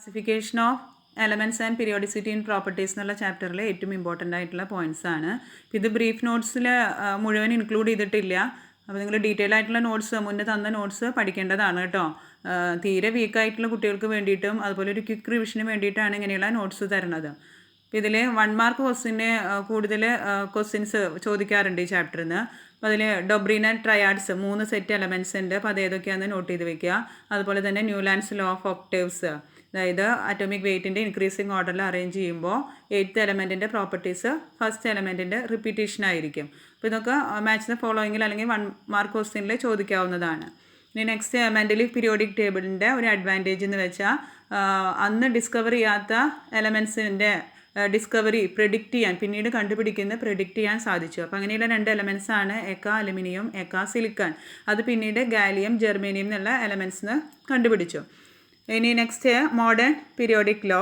Classification of elements and periodicity in properties എന്നുള്ള ചാപ്റ്ററിൽ ഏറ്റവും ഇമ്പോർട്ടൻ്റ് ആയിട്ടുള്ള പോയിൻറ്റ്സ് ആണ്. ഇത് ബ്രീഫ് നോട്ട്സിൽ മുഴുവൻ ഇൻക്ലൂഡ് ചെയ്തിട്ടില്ല. അപ്പോൾ നിങ്ങൾ ഡീറ്റെയിൽ ആയിട്ടുള്ള നോട്ട്സ് മുന്നേ തന്ന നോട്ട്സ് പഠിക്കേണ്ടതാണ് കേട്ടോ. തീരെ വീക്കായിട്ടുള്ള കുട്ടികൾക്ക് വേണ്ടിയിട്ടും അതുപോലെ ഒരു ക്വിക്ക് റിവിഷന് വേണ്ടിയിട്ടാണ് ഇങ്ങനെയുള്ള നോട്ട്സ് തരുന്നത്. അപ്പോൾ ഇതിൽ 1 മാർക്ക് ക്വസ്റ്റിന് കൂടുതൽ ക്വസ്റ്റ്യൻസ് ചോദിക്കാറുണ്ട് ഈ ചാപ്റ്ററിൽ നിന്ന്. അപ്പോൾ അതിൽ ഡൊബ്രീന ട്രയാഡ്സ് 3 സെറ്റ് എലമെൻറ്റ്സ് ഉണ്ട്. അപ്പോൾ അത് ഏതൊക്കെയാണെന്ന് നോട്ട് ചെയ്ത് വെക്കുക. അതുപോലെ തന്നെ ന്യൂലാൻഡ്സ് ലോ ഓഫ് ഒക്ടേവ്സ്, അതായത് അറ്റോമിക് വെയ്റ്റിൻ്റെ ഇൻക്രീസിങ് ഓർഡറിൽ അറേഞ്ച് ചെയ്യുമ്പോൾ 8th എലമെൻറ്റിൻ്റെ പ്രോപ്പർട്ടീസ് ഫസ്റ്റ് എലമെൻറ്റിൻ്റെ റിപ്പീറ്റേഷൻ ആയിരിക്കും. അപ്പോൾ ഇതൊക്കെ മാച്ച് ദ ഫോളോയിങ്ങിൽ അല്ലെങ്കിൽ 1 മാർക്ക് ക്വസ്റ്റ്യനിൽ ചോദിക്കാവുന്നതാണ്. ഇനി നെക്സ്റ്റ് മെൻ്റലി പീരിയോഡിക് ടേബിളിൻ്റെ ഒരു അഡ്വാൻറ്റേജ് എന്ന് വെച്ചാൽ അന്ന് ഡിസ്കവർ ചെയ്യാത്ത എലമെൻസിൻ്റെ ഡിസ്കവറി പ്രെഡിക്റ്റ് ചെയ്യാൻ, പിന്നീട് പ്രെഡിക്റ്റ് ചെയ്യാൻ സാധിച്ചു. അപ്പോൾ അങ്ങനെയുള്ള 2 എലമെൻറ്റ്സ് ആണ് എക്ക അലുമിനിയം, എക്ക സിലിക്കൺ. അത് പിന്നീട് ഗാലിയം, ജെർമേനിയം എന്നുള്ള എലമെൻറ്റ്സിന് കണ്ടുപിടിച്ചു. ഇനി next modern periodic law,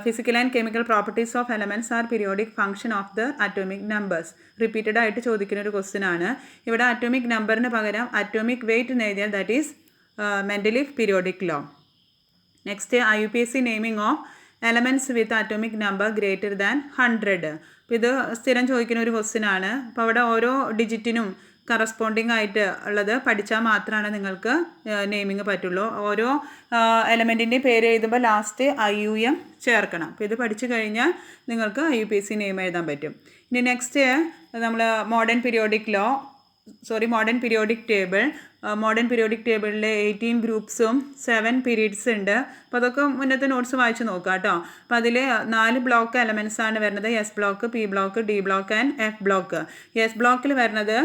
physical and chemical properties of elements are periodic function of the atomic numbers. Repeated ആയിട്ട് ചോദിക്കുന്ന ഒരു ക്വസ്റ്റ്യൻ ആണ്. ഇവിടെ അറ്റോമിക് നമ്പറിന് പകരം അറ്റോമിക് വെയ്റ്റ് എന്ന് എഴുതിയാൽ that is mentally periodic law. Next IUPAC naming of elements with atomic number greater than 100. അപ്പോൾ ഇത് സ്ഥിരം ചോദിക്കുന്ന ഒരു ക്വസ്റ്റ്യൻ ആണ്. അപ്പോൾ അവിടെ ഓരോ ഡിജിറ്റിനും കറസ്പോണ്ടിങ് ആയിട്ട് ഉള്ളത് പഠിച്ചാൽ മാത്രമാണ് നിങ്ങൾക്ക് നെയിമിങ് പറ്റുള്ളൂ. ഓരോ എലമെൻറ്റിൻ്റെയും പേര് എഴുതുമ്പോൾ ലാസ്റ്റ് IUM ചേർക്കണം. അപ്പോൾ ഇത് പഠിച്ചു കഴിഞ്ഞാൽ നിങ്ങൾക്ക് IUPAC നെയിം എഴുതാൻ പറ്റും. ഇനി നെക്സ്റ്റ് നമ്മൾ modern periodic table. Modern periodic ടേബിളിൽ 18 ഗ്രൂപ്പ്സും 7 പീരീഡ്സ് ഉണ്ട്. അപ്പോൾ അതൊക്കെ മുന്നത്തെ നോട്ട്സ് വായിച്ച് നോക്കുക കേട്ടോ. അപ്പോൾ അതിൽ 4 ബ്ലോക്ക് എലമെൻറ്റ്സ് ആണ് വരുന്നത്. S block, P block, D block and F block. S ബ്ലോക്കിൽ വരുന്നത്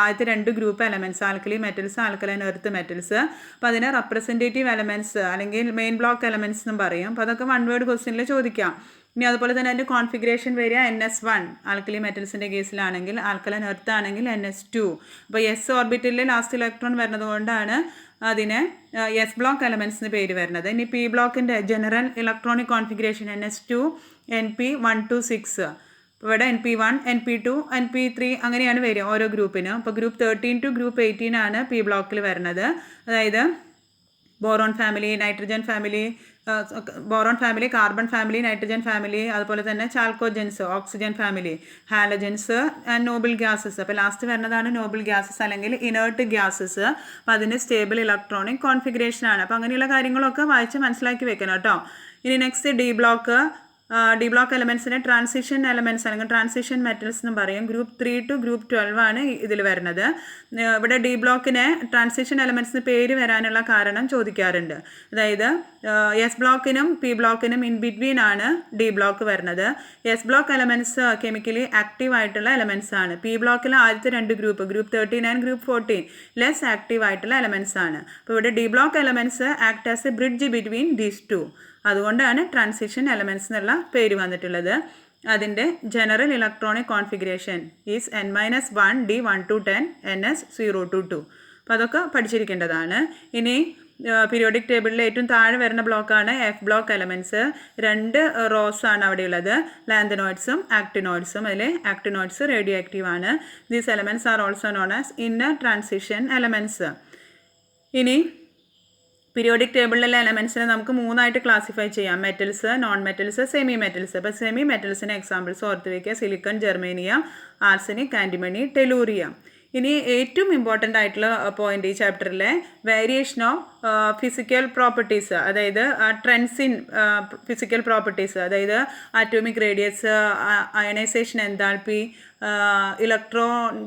ആദ്യത്തെ 2 group elements, alkali metals, alkaline earth metals. അപ്പോൾ അതിനെ റെപ്രസെൻറ്റേറ്റീവ് എലമെൻറ്റ്സ് അല്ലെങ്കിൽ മെയിൻ ബ്ലോക്ക് എലമെൻറ്റ്സ് എന്നും പറയും. അപ്പോൾ അതൊക്കെ 1 വേർഡ് ക്വസ്റ്റ്യനിൽ ചോദിക്കാം. ഇനി അതുപോലെ തന്നെ അതിൻ്റെ കോൺഫിഗറേഷൻ വരിക NS1 ആൽക്കലി മെറ്റൽസിൻ്റെ കേസിലാണെങ്കിൽ, ആൽക്കലൈൻ എർത്ത് ആണെങ്കിൽ NS2. അപ്പോൾ S ഓർബിറ്റലിൽ ലാസ്റ്റ് ഇലക്ട്രോൺ വരുന്നത് കൊണ്ടാണ് അതിന് S ബ്ലോക്ക് എലമെൻറ്റ്സ് എന്ന് പേര് വരുന്നത്. ഇനി P ബ്ലോക്കിൻ്റെ general electronic configuration NS2 NP1 to 6. അപ്പോൾ ഇവിടെ NP1 NP2 NP3 അങ്ങനെയാണ് വരിക ഓരോ ഗ്രൂപ്പിനും. അപ്പോൾ ഗ്രൂപ്പ് 13 to ഗ്രൂപ്പ് 18 ആണ് P ബ്ലോക്കിൽ വരുന്നത്. അതായത് boron family, nitrogen family, carbon family, nitrogen family, അതുപോലെ തന്നെ ചാൽക്കോജൻസ്, oxygen family, halogens and Noble gases. അപ്പോൾ ലാസ്റ്റ് വരുന്നതാണ് നോബിൾ ഗ്യാസസ് അല്ലെങ്കിൽ ഇനേർട്ട് ഗ്യാസസ്. അപ്പോൾ അതിന് സ്റ്റേബിൾ ഇലക്ട്രോണിക് കോൺഫിഗറേഷൻ ആണ്. അപ്പോൾ അങ്ങനെയുള്ള കാര്യങ്ങളൊക്കെ വായിച്ച് മനസ്സിലാക്കി വെക്കണം കേട്ടോ. ഇനി നെക്സ്റ്റ് D ബ്ലോക്ക് എലമെൻറ്റ്സിനെ ട്രാൻസിഷൻ എലമെൻറ്റ്സ് അല്ലെങ്കിൽ ട്രാൻസിഷൻ മെറ്റൽസ് എന്നും പറയും. ഗ്രൂപ്പ് 3 to ഗ്രൂപ്പ് 12 ആണ് ഇതിൽ വരുന്നത്. ഇവിടെ D ബ്ലോക്കിനെ ട്രാൻസിഷൻ എലമെൻറ്റ്സിന് പേര് വരാനുള്ള കാരണം ചോദിക്കാറുണ്ട്. അതായത് S ബ്ലോക്കിനും P ബ്ലോക്കിനും ഇൻ ബിറ്റ്വീൻ ആണ് D ബ്ലോക്ക് വരുന്നത്. S block elements chemically active ആയിട്ടുള്ള എലമെൻറ്റ്സ് ആണ്. P ബ്ലോക്കിൽ ആദ്യത്തെ 2 group 13 and group 14 less active ആയിട്ടുള്ള എലമെൻറ്റ്സ് ആണ്. അപ്പോൾ ഇവിടെ D block elements act as A bridge between these 2. അതുകൊണ്ടാണ് ട്രാൻസിഷൻ എലമെൻറ്റ്സ് എന്നുള്ള പേര് വന്നിട്ടുള്ളത്. അതിൻ്റെ general electronic configuration is N-1 D 1 to 10 NS 0 to 2. അപ്പോൾ അതൊക്കെ പഠിച്ചിരിക്കേണ്ടതാണ്. ഇനി പീരിയോഡിക് ടേബിളിൽ ഏറ്റവും താഴെ വരുന്ന ബ്ലോക്കാണ് F ബ്ലോക്ക് എലമെൻറ്റ്സ്. 2 റോസ് ആണ് അവിടെയുള്ളത്, ലാന്തനോയിഡ്സും ആക്ടിനോയിഡ്സും. അതിൽ ആക്ടിനോയിഡ്സ് റേഡിയോ ആക്റ്റീവ് ആണ്. These elements are also known as inner transition elements. ഇനി പീരിയോഡിക് ടേബിളിലുള്ള എലമെൻറ്റ്സിനെ നമുക്ക് 3 ആയിട്ട് ക്ലാസിഫൈ ചെയ്യാം: metals, non metals, semi metals. അപ്പോൾ സെമി മെറ്റൽസിന് എക്സാമ്പിൾസ് ഓർത്ത് വയ്ക്കുക: silicon, germanium, arsenic, antimony, tellurium. ഇനി ഏറ്റവും ഇമ്പോർട്ടൻ്റ് ആയിട്ടുള്ള പോയിന്റ് ഈ ചാപ്റ്ററിലെ വേരിയേഷൻ ഓഫ് ഫിസിക്കൽ പ്രോപ്പർട്ടീസ്, അതായത് ട്രെൻഡ്സ് ഇൻ ഫിസിക്കൽ പ്രോപ്പർട്ടീസ്, അതായത് atomic radius, ionisation enthalpy, electron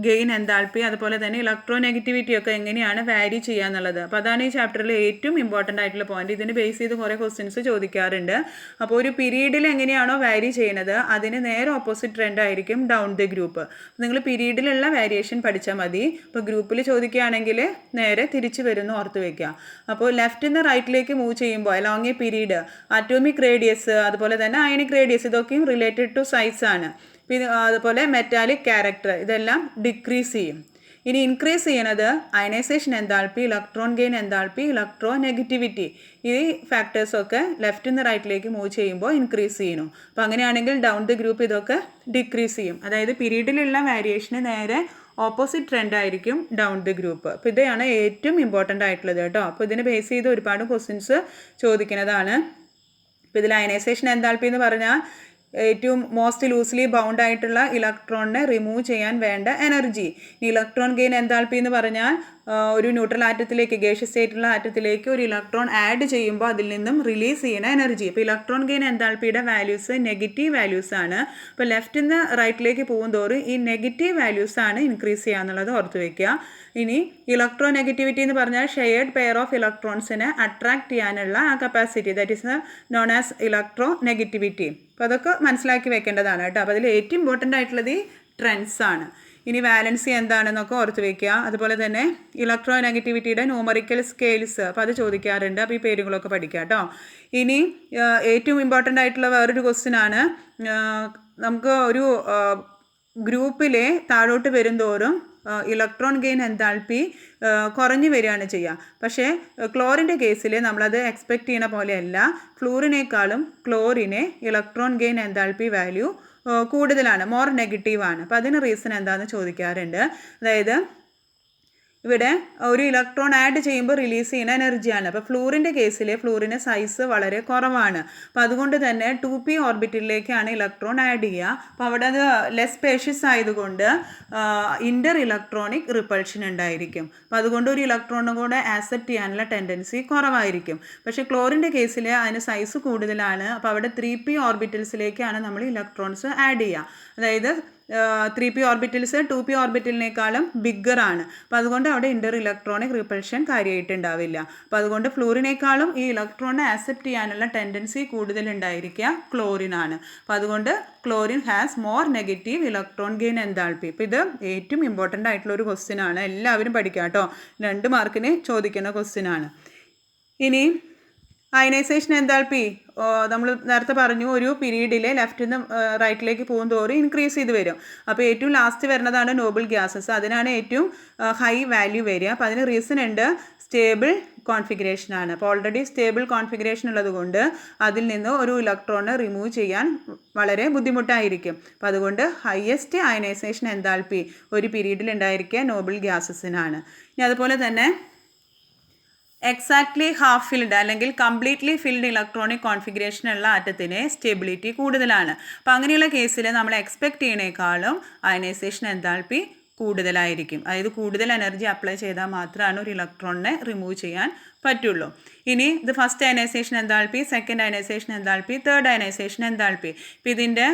gain enthalpy, അതുപോലെ തന്നെ ഇലക്ട്രോ നെഗറ്റിവിറ്റി ഒക്കെ എങ്ങനെയാണ് വാരി ചെയ്യുക എന്നുള്ളത്. അപ്പോൾ അതാണ് ഈ ചാപ്റ്ററിൽ ഏറ്റവും ഇമ്പോർട്ടൻ്റ് ആയിട്ടുള്ള പോയിന്റ്. ഇതിന് ബേസ് ചെയ്ത് കുറേ ക്വസ്റ്റ്യൻസ് ചോദിക്കാറുണ്ട്. അപ്പോൾ ഒരു പീരീഡിൽ എങ്ങനെയാണോ വാരി ചെയ്യുന്നത് അതിന് നേരെ ഓപ്പോസിറ്റ് ട്രെൻഡ് ആയിരിക്കും ഡൗൺ ദ ഗ്രൂപ്പ്. നിങ്ങൾ പീരീഡിലുള്ള വേരിയേഷൻ പഠിച്ചാൽ മതി. ഇപ്പോൾ ഗ്രൂപ്പിൽ ചോദിക്കുകയാണെങ്കിൽ നേരെ തിരിച്ച് വരുന്നു ഓർത്ത് വയ്ക്കുക. അപ്പോൾ ലെഫ്റ്റ് നിന്ന് റൈറ്റിലേക്ക് മൂവ് ചെയ്യുമ്പോൾ along A period atomic radius, അതുപോലെ തന്നെ അയണിക് റേഡിയസ്, ഇതൊക്കെയും റിലേറ്റഡ് ടു സൈസ് ആണ്. പിന്നെ അതുപോലെ മെറ്റാലിക് ക്യാരക്ടർ, ഇതെല്ലാം ഡിക്രീസ് ചെയ്യും. ഇനി ഇൻക്രീസ് ചെയ്യണത് ionisation enthalpy, electron gain enthalpy, electronegativity. ഈ ഫാക്ടേഴ്സൊക്കെ ലെഫ്റ്റ് നിന്ന് റൈറ്റിലേക്ക് മൂവ് ചെയ്യുമ്പോൾ ഇൻക്രീസ് ചെയ്യുന്നു. അപ്പോൾ അങ്ങനെയാണെങ്കിൽ ഡൗൺ ദ ഗ്രൂപ്പ് ഇതൊക്കെ ഡിക്രീസ് ചെയ്യും. അതായത് പീരീഡിലുള്ള വേരിയേഷന് നേരെ ഓപ്പോസിറ്റ് ട്രെൻഡ് ആയിരിക്കും ഡൗൺ ദി ഗ്രൂപ്പ്. അപ്പോൾ ഇതാണ് ഏറ്റവും ഇമ്പോർട്ടൻ്റ് ആയിട്ടുള്ളത് കേട്ടോ. അപ്പോൾ ഇതിനെ ബേസ് ചെയ്ത് ഒരുപാട് ക്വസ്റ്റ്യൻസ് ചോദിക്കുന്നതാണ്. ഇപ്പോൾ ഇതിൽ അയനൈസേഷൻ എൻതാൽപ്പി എന്ന് പറഞ്ഞാൽ ഏറ്റവും മോസ്റ്റ് ലൂസ്ലി ബൗണ്ട് ആയിട്ടുള്ള ഇലക്ട്രോണിനെ റിമൂവ് ചെയ്യാൻ വേണ്ട എനർജി. ഇലക്ട്രോൺ ഗെയിൻ എൻതാൽപ്പി എന്ന് പറഞ്ഞാൽ ഒരു ന്യൂട്രൽ ആറ്റത്തിലേക്ക് ഗേഷ്യസ് സ്റ്റേറ്റുള്ള ആറ്റത്തിലേക്ക് ഒരു ഇലക്ട്രോൺ ആഡ് ചെയ്യുമ്പോൾ അതിൽ നിന്നും റിലീസ് ചെയ്യുന്ന എനർജി. ഇപ്പോൾ ഇലക്ട്രോൺ ഗെയിൻ എൻതാൽപ്പിയുടെ വാല്യൂസ് നെഗറ്റീവ് വാല്യൂസ് ആണ്. അപ്പോൾ ലെഫ്റ്റിൽ നിന്ന് റൈറ്റിലേക്ക് പോകുന്തോറും ഈ നെഗറ്റീവ് വാല്യൂസ് ആണ് ഇൻക്രീസ് ചെയ്യുക എന്നുള്ളത് ഓർത്ത് വയ്ക്കുക. ഇനി ഇലക്ട്രോ നെഗറ്റിവിറ്റി എന്ന് പറഞ്ഞാൽ ഷെയർഡ് പെയർ ഓഫ് ഇലക്ട്രോൺസിനെ അട്രാക്ട് ചെയ്യാനുള്ള ആ capacity, that is known as electro negativity. അപ്പോൾ അതൊക്കെ മനസ്സിലാക്കി വെക്കേണ്ടതാണ് കേട്ടോ. അപ്പോൾ അതിൽ ഏറ്റവും ഇമ്പോർട്ടൻ്റ് ആയിട്ടുള്ളത് ഈ ട്രെൻഡ്സ് ആണ്. ഇനി വാലൻസി എന്താണെന്നൊക്കെ ഓർത്ത് വയ്ക്കുക. അതുപോലെ തന്നെ ഇലക്ട്രോ നെഗറ്റിവിറ്റിയുടെ ന്യൂമറിക്കൽ സ്കെയിൽസ്, അപ്പോൾ അത് ചോദിക്കാറുണ്ട്. അപ്പോൾ ഈ പേരുകളൊക്കെ പഠിക്കുക കേട്ടോ. ഇനി ഏറ്റവും ഇമ്പോർട്ടൻ്റ് ആയിട്ടുള്ള വേറൊരു ക്വസ്റ്റ്യൻ ആണ്, നമുക്ക് ഒരു ഗ്രൂപ്പിലെ താഴോട്ട് വരുംതോറും ഇലക്ട്രോൺ ഗെയിൻ എൻതാൽപ്പി കുറഞ്ഞു വരികയാണ് ചെയ്യുക. പക്ഷേ ക്ലോറിൻ്റെ കേസിൽ നമ്മളത് എക്സ്പെക്റ്റ് ചെയ്യുന്ന പോലെയല്ല. ഫ്ലൂറിനേക്കാളും ക്ലോറിനെ ഇലക്ട്രോൺ ഗെയിൻ എൻതാൽപ്പി വാല്യൂ കൂടുതലാണ്, മോർ നെഗറ്റീവാണ്. അപ്പോൾ അതിന് റീസൺ എന്താണെന്ന് ചോദിക്കാറുണ്ട്. അതായത് ഇവിടെ ഒരു ഇലക്ട്രോൺ ആഡ് ചെയ്യുമ്പോൾ റിലീസ് ചെയ്യുന്ന എനർജിയാണ്. അപ്പോൾ ഫ്ലൂറിൻ്റെ കേസിൽ ഫ്ലൂറിൻ്റെ സൈസ് വളരെ കുറവാണ്. അപ്പോൾ അതുകൊണ്ട് തന്നെ 2p ഓർബിറ്റിലേക്കാണ് ഇലക്ട്രോൺ ആഡ് ചെയ്യുക. അപ്പോൾ അവിടെ അത് ലെസ് സ്പേഷ്യസ് ആയതുകൊണ്ട് ഇൻ്റർ ഇലക്ട്രോണിക് റിപ്പൾഷൻ ഉണ്ടായിരിക്കും. അപ്പോൾ അതുകൊണ്ട് ഒരു ഇലക്ട്രോണും കൂടെ ആക്സെപ്റ്റ് ചെയ്യാനുള്ള ടെൻഡൻസി കുറവായിരിക്കും. പക്ഷേ ക്ലോറിൻ്റെ കേസിൽ അതിന് സൈസ് കൂടുതലാണ്. അപ്പോൾ അവിടെ 3p ഓർബിറ്റൽസിലേക്കാണ് നമ്മൾ ഇലക്ട്രോൺസ് ആഡ് ചെയ്യുക. അതായത് 3p ഓർബിറ്റൽസ് 2p ഓർബിറ്റലിനേക്കാളും ബിഗ്ഗറാണ്. അപ്പോൾ അതുകൊണ്ട് അവിടെ ഇൻ്റർ ഇലക്ട്രോണിക് റിപ്പൾഷൻ കാര്യമായിട്ടുണ്ടാവില്ല. അപ്പോൾ അതുകൊണ്ട് ഫ്ലൂറിനേക്കാളും ഈ ഇലക്ട്രോണിനെ ആക്സെപ്റ്റ് ചെയ്യാനുള്ള ടെൻഡൻസി കൂടുതലുണ്ടായിരിക്കുക ക്ലോറിനാണ്. അപ്പോൾ അതുകൊണ്ട് chlorine has more negative electron gain enthalpy. ഇപ്പോൾ ഇത് ഏറ്റവും ഇമ്പോർട്ടൻ്റ് ആയിട്ടുള്ള ഒരു ക്വസ്റ്റ്യൻ ആണ്. എല്ലാവരും പഠിക്കുക കേട്ടോ. 2 മാർക്കിന് ചോദിക്കുന്ന ക്വസ്റ്റ്യൻ ആണ്. ഇനി അയനൈസേഷൻ എൻതാൽപ്പി നമ്മൾ നേരത്തെ പറഞ്ഞു, ഒരു പീരീഡിൽ ലെഫ്റ്റിൽ നിന്ന് റൈറ്റിലേക്ക് പോകുന്തോറും ഇൻക്രീസ് ചെയ്ത് വരും. അപ്പോൾ ഏറ്റവും ലാസ്റ്റ് വരുന്നതാണ് നോബിൾ ഗ്യാസസ്. അതിനാണ് ഏറ്റവും ഹൈ വാല്യൂ വരിക. അപ്പോൾ അതിന് റീസൺ ഉണ്ട്, സ്റ്റേബിൾ കോൺഫിഗറേഷനാണ്. അപ്പോൾ ഓൾറെഡി സ്റ്റേബിൾ കോൺഫിഗറേഷൻ ഉള്ളത് കൊണ്ട് അതിൽ നിന്ന് ഒരു ഇലക്ട്രോണിനെ റിമൂവ് ചെയ്യാൻ വളരെ ബുദ്ധിമുട്ടായിരിക്കും. അപ്പോൾ അതുകൊണ്ട് ഹയസ്റ്റ് അയനൈസേഷൻ എൻതാൽപ്പി ഒരു പീരീഡിൽ ഉണ്ടായിരിക്കുക നോബിൾ ഗ്യാസസിനാണ്. ഇനി അതുപോലെ തന്നെ എക്സാക്ട്ലി ഹാഫ് ഫിൽഡ് അല്ലെങ്കിൽ കംപ്ലീറ്റ്ലി ഫിൽഡ് ഇലക്ട്രോണിക് കോൺഫിഗറേഷനുള്ള ആറ്റത്തിന് സ്റ്റെബിലിറ്റി കൂടുതലാണ്. അപ്പോൾ അങ്ങനെയുള്ള കേസിൽ നമ്മൾ എക്സ്പെക്റ്റ് ചെയ്യുന്നതിനേക്കാളും അയനൈസേഷൻ എൻതാൽപ്പി കൂടുതലായിരിക്കും. അതായത് കൂടുതൽ എനർജി അപ്ലൈ ചെയ്താൽ മാത്രമാണ് ഒരു ഇലക്ട്രോണിനെ റിമൂവ് ചെയ്യാൻ പറ്റുള്ളൂ. ഇനി ഇത് first ionisation enthalpy, second ionisation enthalpy, third ionisation enthalpy. ഇപ്പോൾ ഇതിൻ്റെ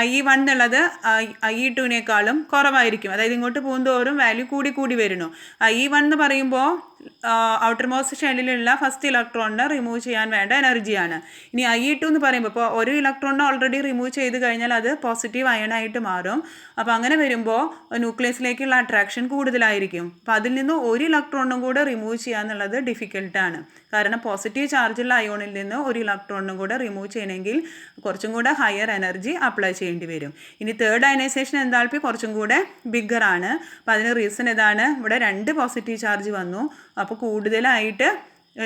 IE1 എന്നുള്ളത് IE2നേക്കാളും കുറവായിരിക്കും. അതായത് ഇങ്ങോട്ട് പോകുന്തോറും വാല്യൂ കൂടി വരുന്നു. IE1 എന്ന് പറയുമ്പോൾ ഔട്ടർ മോസ്റ്റ് ഷെല്ലിലുള്ള ഫസ്റ്റ് ഇലക്ട്രോണിനെ റിമൂവ് ചെയ്യാൻ വേണ്ട എനർജിയാണ്. ഇനി IE2 എന്ന് പറയുമ്പോൾ ഇപ്പോൾ ഒരു ഇലക്ട്രോണിനെ ഓൾറെഡി റിമൂവ് ചെയ്ത് കഴിഞ്ഞാൽ അത് പോസിറ്റീവ് അയണായിട്ട് മാറും. അപ്പോൾ അങ്ങനെ വരുമ്പോൾ ന്യൂക്ലിയസിലേക്കുള്ള അട്രാക്ഷൻ കൂടുതലായിരിക്കും. അപ്പോൾ അതിൽ നിന്ന് ഒരു ഇലക്ട്രോണും കൂടെ റിമൂവ് ചെയ്യുക എന്നുള്ളത് ഡിഫിക്കൽട്ടാണ്. കാരണം പോസിറ്റീവ് ചാർജുള്ള അയോണിൽ നിന്ന് ഒരു ഇലക്ട്രോണും കൂടെ റിമൂവ് ചെയ്യണമെങ്കിൽ കുറച്ചും കൂടെ ഹയർ എനർജി അപ്ലൈ ചെയ്യേണ്ടി വരും. ഇനി തേർഡ് അയനൈസേഷൻ എൻതാൽപ്പി കുറച്ചും കൂടെ ബിഗ്ഗറാണ്. അപ്പോൾ അതിന് റീസൺ ഇതാണ്, ഇവിടെ 2 പോസിറ്റീവ് ചാർജ് വന്നു. അപ്പോൾ കൂടുതലായിട്ട്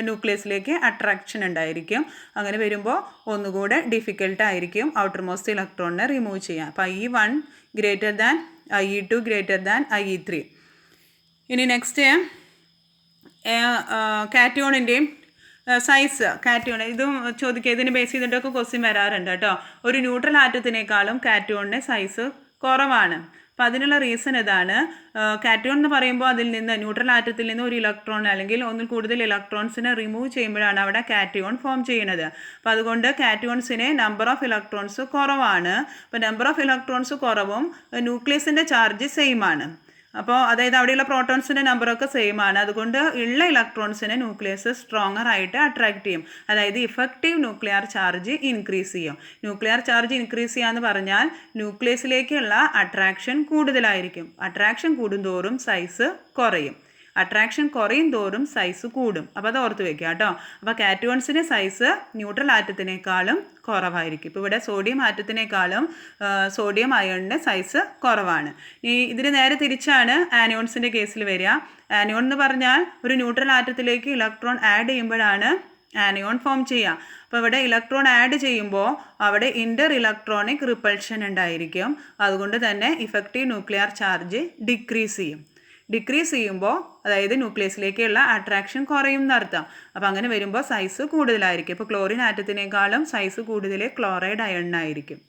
ന്യൂക്ലിയസിലേക്ക് അട്രാക്ഷൻ ഉണ്ടായിരിക്കും. അങ്ങനെ വരുമ്പോൾ ഒന്നുകൂടെ ഡിഫിക്കൽട്ടായിരിക്കും ഔട്ടർ മോസ്റ്റ് ഇലക്ട്രോണിനെ റിമൂവ് ചെയ്യാൻ. അപ്പോൾ IE1 greater than IE2 greater than IE3. ഇനി നെക്സ്റ്റ് കാറ്റയോണിൻ്റെയും സൈസ്. കാറ്റയോൺ ഇതും ചോദിക്കുക, ഇതിന് ബേസ് ചെയ്തിട്ടൊക്കെ ക്വസ്റ്റ്യൻ വരാറുണ്ട് കേട്ടോ. ഒരു ന്യൂട്രൽ ആറ്റത്തിനേക്കാളും കാറ്റയോണിൻ്റെ സൈസ് കുറവാണ്. അപ്പോൾ അതിനുള്ള റീസൺ ഇതാണ്. കാറ്റയോൺ എന്ന് പറയുമ്പോൾ അതിൽ നിന്ന് ന്യൂട്രൽ ആറ്റത്തിൽ നിന്ന് ഒരു ഇലക്ട്രോൺ അല്ലെങ്കിൽ ഒന്നിൽ കൂടുതൽ ഇലക്ട്രോൺസിനെ റിമൂവ് ചെയ്യുമ്പോഴാണ് അവിടെ കാറ്റയോൺ ഫോം ചെയ്യുന്നത്. അപ്പോൾ അതുകൊണ്ട് കാറ്റയോൺസിന് നമ്പർ ഓഫ് ഇലക്ട്രോൺസ് കുറവാണ്. അപ്പോൾ നമ്പർ ഓഫ് ഇലക്ട്രോൺസ് കുറവും ന്യൂക്ലിയസിൻ്റെ ചാർജ് സെയിം ആണ്. അപ്പോൾ അതായത് അവിടെയുള്ള പ്രോട്ടോൺസിൻ്റെ നമ്പറൊക്കെ സെയിം ആണ്. അതുകൊണ്ട് ഉള്ള ഇലക്ട്രോൺസിനെ ന്യൂക്ലിയസ് സ്ട്രോങ്ങർ ആയിട്ട് അട്രാക്ട് ചെയ്യും. അതായത് ഇഫക്റ്റീവ് ന്യൂക്ലിയർ ചാർജ് ഇൻക്രീസ് ചെയ്യും. ന്യൂക്ലിയർ ചാർജ് ഇൻക്രീസ് ചെയ്യാന്ന് പറഞ്ഞാൽ ന്യൂക്ലിയസിലേക്കുള്ള അട്രാക്ഷൻ കൂടുതലായിരിക്കും. അട്രാക്ഷൻ കൂടുന്തോറും സൈസ് കുറയും. അട്രാക്ഷൻ കുറയും തോറും സൈസ് കൂടും. അപ്പോൾ അത് ഓർത്ത് വെക്കുക കേട്ടോ. അപ്പോൾ കാറ്റയോൺസിൻ്റെ സൈസ് ന്യൂട്രൽ ആറ്റത്തിനേക്കാളും കുറവായിരിക്കും. ഇപ്പോൾ ഇവിടെ സോഡിയം ആറ്റത്തിനേക്കാളും സോഡിയം അയോണിൻ്റെ സൈസ് കുറവാണ്. ഇതിന് നേരെ തിരിച്ചാണ് ആനിയോൺസിൻ്റെ കേസിൽ വരിക. ആനിയോൺ എന്ന് പറഞ്ഞാൽ ഒരു ന്യൂട്രൽ ആറ്റത്തിലേക്ക് ഇലക്ട്രോൺ ആഡ് ചെയ്യുമ്പോഴാണ് ആനിയോൺ ഫോം ചെയ്യുക. അപ്പോൾ ഇവിടെ ഇലക്ട്രോൺ ആഡ് ചെയ്യുമ്പോൾ അവിടെ ഇൻ്റർ ഇലക്ട്രോണിക് റിപ്പൾഷൻ ഉണ്ടായിരിക്കും. അതുകൊണ്ട് തന്നെ ഇഫക്റ്റീവ് ന്യൂക്ലിയർ ചാർജ് ഡിക്രീസ് ചെയ്യും. ഡിക്രീസ് ചെയ്യുമ്പോൾ അതായത് ന്യൂക്ലിയസിലേക്കുള്ള അട്രാക്ഷൻ കുറയും എന്നർത്ഥം. അപ്പോൾ അങ്ങനെ വരുമ്പോൾ സൈസ് കൂടുതലായിരിക്കും. ഇപ്പോൾ ക്ലോറിൻ ആറ്റത്തിനേക്കാളും സൈസ് കൂടുതൽ ക്ലോറൈഡ് അയണിനായിരിക്കും.